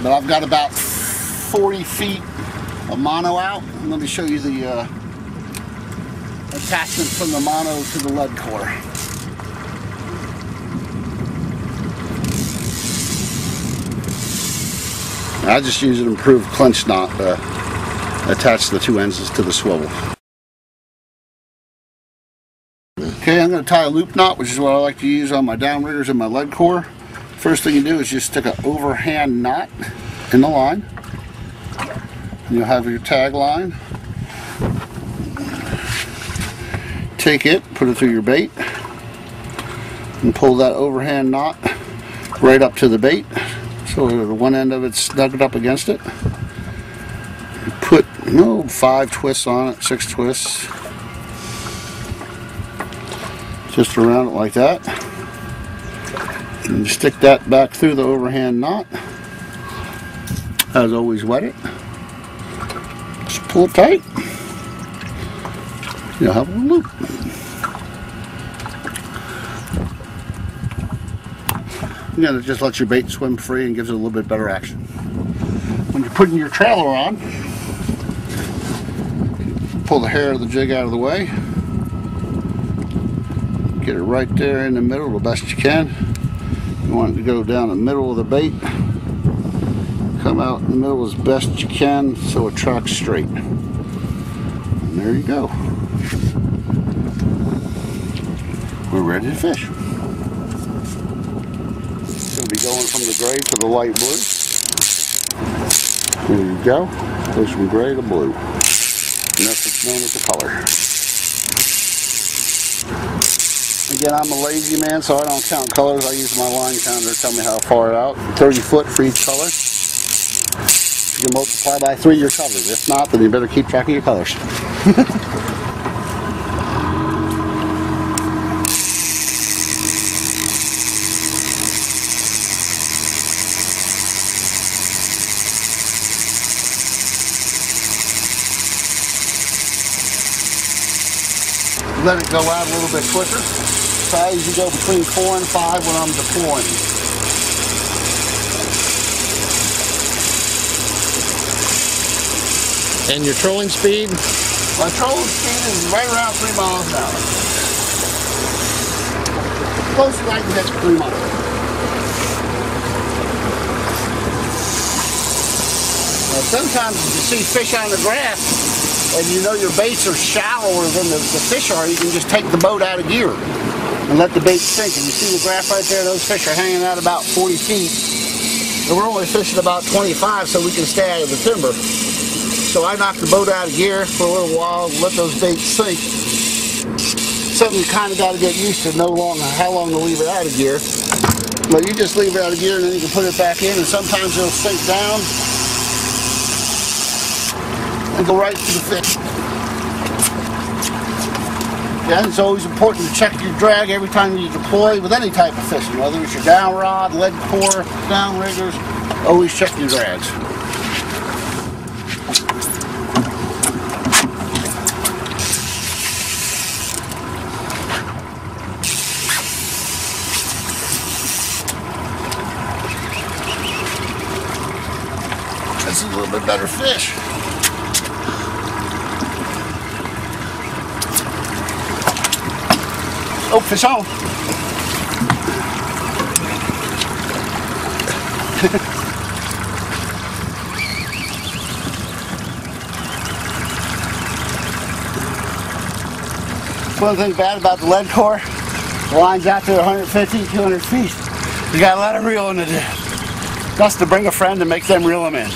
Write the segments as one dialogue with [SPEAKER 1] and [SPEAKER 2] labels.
[SPEAKER 1] but I've got about 40 feet of mono out. And let me show you the attachment from the mono to the lead core. I just use an improved clinch knot to attach the two ends to the swivel. Okay, I'm going to tie a loop knot, which is what I like to use on my downriggers and my lead core. First thing you do is just stick an overhand knot in the line. And you'll have your tag line. Take it, put it through your bait, and pull that overhand knot right up to the bait. So the one end of it's snuggled up against it. You put 5 twists on it, 6 twists. Just around it like that. And you stick that back through the overhand knot. As always, wet it. Just pull it tight. You'll have a loop. Again, it just lets your bait swim free and gives it a little bit better action. When you're putting your trailer on, pull the hair of the jig out of the way. Get it right there in the middle the best you can. You want it to go down the middle of the bait. Come out in the middle as best you can so it tracks straight. And there you go. We're ready to fish. It'll be going from the gray to the light blue. There you go. Goes from gray to blue. And that's what's known as the color. Again, I'm a lazy man, so I don't count colors. I use my line counter to tell me how far out. 30 foot for each color. You can multiply by 3 your colors. If not, then you better keep track of your colors. Let it go out a little bit quicker. So I usually go between 4 and 5 when I'm deploying.
[SPEAKER 2] And your trolling speed?
[SPEAKER 1] My trolling speed is right around 3 miles an hour. Closest I can get to 3 miles. Now sometimes you see fish on the grass, and you know your baits are shallower than the fish are, you can just take the boat out of gear and let the bait sink. And you see the graph right there, those fish are hanging out about 40 feet. And we're only fishing about 25 so we can stay out of the timber. So I knock the boat out of gear for a little while, let those baits sink. Something you kind of got to get used to, how long to leave it out of gear. But you just leave it out of gear and then you can put it back in, and sometimes it'll sink down and go right to the fish. Yeah, it's always important to check your drag every time you deploy with any type of fishing, whether it's your down rod, lead core, down riggers. Always check your drags. This is a little bit better fish. Oh, fish on. One thing bad about the lead core, the line's out there 150, 200 feet. You got a lot of reeling to do. Best to bring a friend and make them reel them in.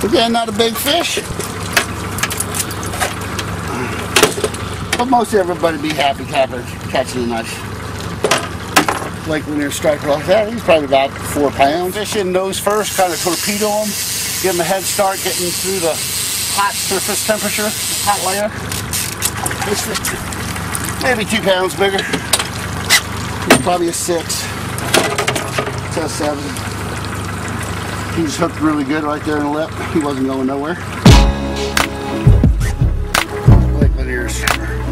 [SPEAKER 1] Again, not a big fish, but most everybody be happy catching a nice Lake Lanier striper like that. He's probably about 4 pounds. Fish in nose first, kind of torpedo him, give him a head start getting through the hot surface temperature, hot layer. This fish, maybe 2 pounds bigger. He's probably a 6 to a 7. He's hooked really good right there in the lip. He wasn't going nowhere. Lake Lanier.